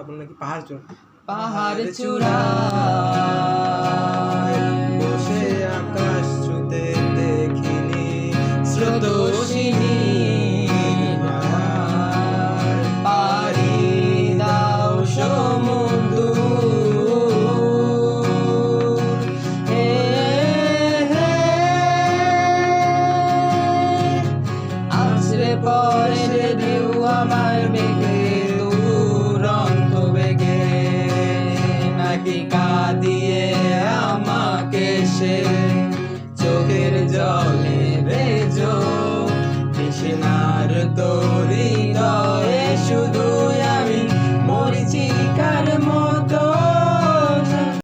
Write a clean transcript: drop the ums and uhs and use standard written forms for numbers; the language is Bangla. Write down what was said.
তারপর নাকি পাহাড় চূড়ায় বসে আকাশ ছুতে দেখিনি স্রোতোষিনী পাড়ি দাও সমুদ্র আছড়ে পড়ে ঢেউ আমার বেগে দুরন্ত বেগে নাকি কাঁদিয়ে আমাকে সে চোখের জলে ভেজো তৃষ্ণার তো